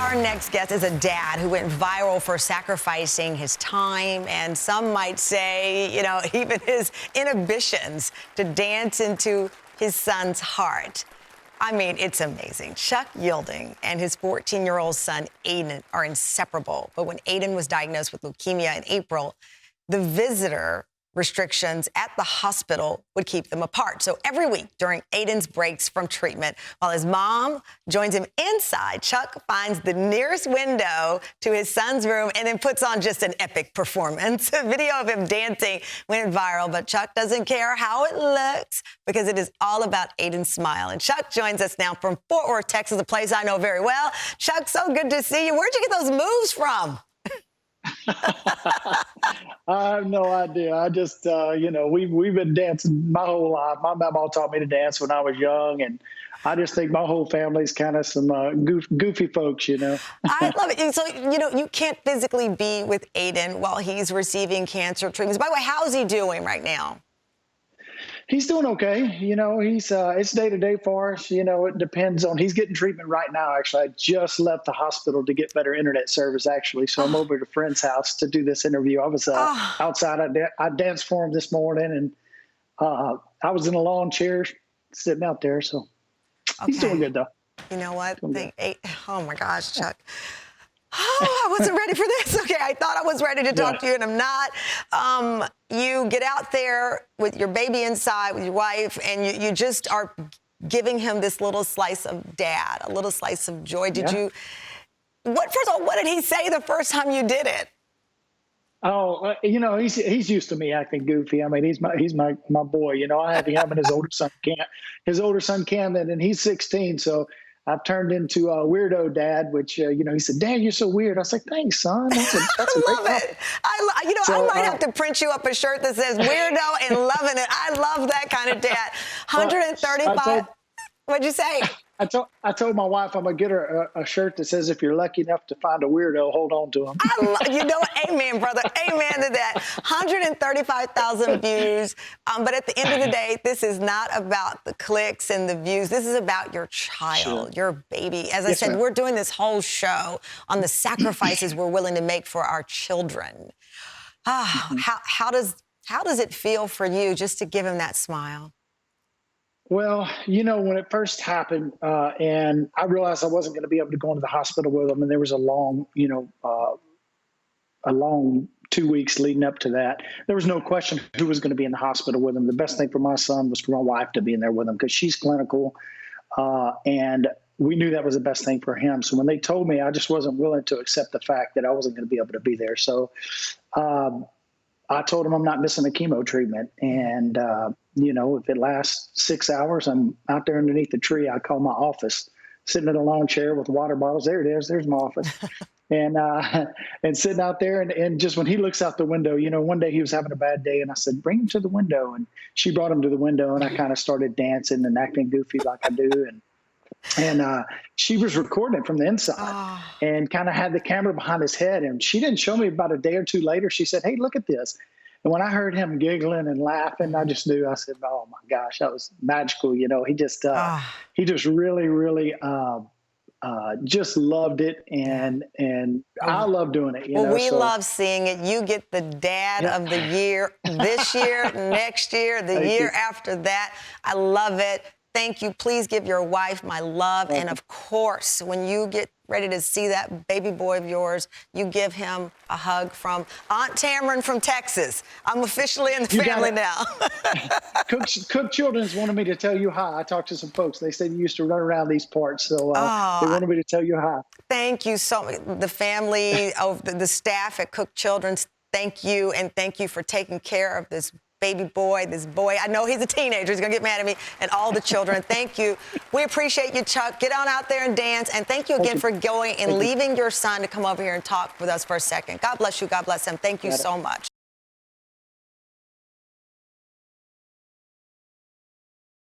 Our next guest is a dad who went viral for sacrificing his time and some might say, even his inhibitions to dance into his son's heart. I mean, it's amazing. Chuck Yielding and his 14-year-old son, Aiden, are inseparable. But when Aiden was diagnosed with leukemia in April, the visitor restrictions at the hospital would keep them apart. So every week during Aiden's breaks from treatment, while his mom joins him inside, Chuck finds the nearest window to his son's room and then puts on just an epic performance. A video of him dancing went viral, but Chuck doesn't care how it looks because it is all about Aiden's smile. And Chuck joins us now from Fort Worth, Texas, a place I know very well. Chuck, so good to see you. Where'd you get those moves from? I have no idea. I just, we've been dancing my whole life. My mom taught me to dance when I was young, and I just think my whole family's kind of some goofy folks, I love it. So, you can't physically be with Aiden while he's receiving cancer treatments. By the way, how's he doing right now? He's doing okay. He's it's day to day for us. It depends on. He's getting treatment right now. Actually, I just left the hospital to get better internet service. Actually, so I'm over at a friend's house to do this interview. I was outside. I danced for him this morning, and I was in a lawn chair sitting out there. So he's doing good though. You know what? Oh my gosh, Chuck. Oh, I wasn't ready for this. Okay, I thought I was ready to talk to you, and I'm not. You get out there with your baby inside, with your wife, and you just are giving him this little slice of dad, a little slice of joy. First of all, what did he say the first time you did it? Oh, he's used to me acting goofy. I mean, he's my boy. I have him and his older son Camden, and he's 16, so I've turned into a weirdo dad, which, he said, "Dad, you're so weird." I was like, "Thanks, son." That's a I love it. I might have to print you up a shirt that says weirdo and loving it. I love that kind of dad. 135. What'd you say? I told my wife I'm going to get her a shirt that says, "If you're lucky enough to find a weirdo, hold on to him." You know what? Amen, brother. Amen to that. 135,000 views. But at the end of the day, this is not about the clicks and the views. This is about your child, your baby. As I said, we're doing this whole show on the sacrifices we're willing to make for our children. How does it feel for you just to give him that smile? Well, when it first happened, and I realized I wasn't going to be able to go into the hospital with him, and there was a long 2 weeks leading up to that. There was no question who was going to be in the hospital with him. The best thing for my son was for my wife to be in there with him because she's clinical, and we knew that was the best thing for him. So when they told me, I just wasn't willing to accept the fact that I wasn't going to be able to be there. So I told him I'm not missing the chemo treatment. And, if it lasts 6 hours, I'm out there underneath the tree. I call my office, sitting in a lawn chair with water bottles. There it is. There's my office. and sitting out there. And just when he looks out the window, one day he was having a bad day. And I said, "Bring him to the window." And she brought him to the window. And I kind of started dancing and acting goofy like I do. And she was recording it from the inside and kind of had the camera behind his head. And she didn't show me about a day or two later. She said, "Hey, look at this." And when I heard him giggling and laughing, I just knew. I said, "Oh my gosh, that was magical." He just really, really just loved it, and I love doing it. We love seeing it. You get the dad of the year this year, next year, the year after that. I love it. Thank you. Please give your wife my love. And of course, when you get ready to see that baby boy of yours, you give him a hug from Aunt Tamron from Texas. I'm officially in the family now. Cook Children's wanted me to tell you hi. I talked to some folks. They said you used to run around these parts, so they wanted me to tell you hi. Thank you so much. The family, the staff at Cook Children's, thank you, and thank you for taking care of this baby boy, this boy. I know he's a teenager. He's going to get mad at me, and all the children. Thank you. We appreciate you, Chuck. Get on out there and dance. And thank you again for going and leaving your son to come over here and talk with us for a second. God bless you. God bless him. Thank you so much.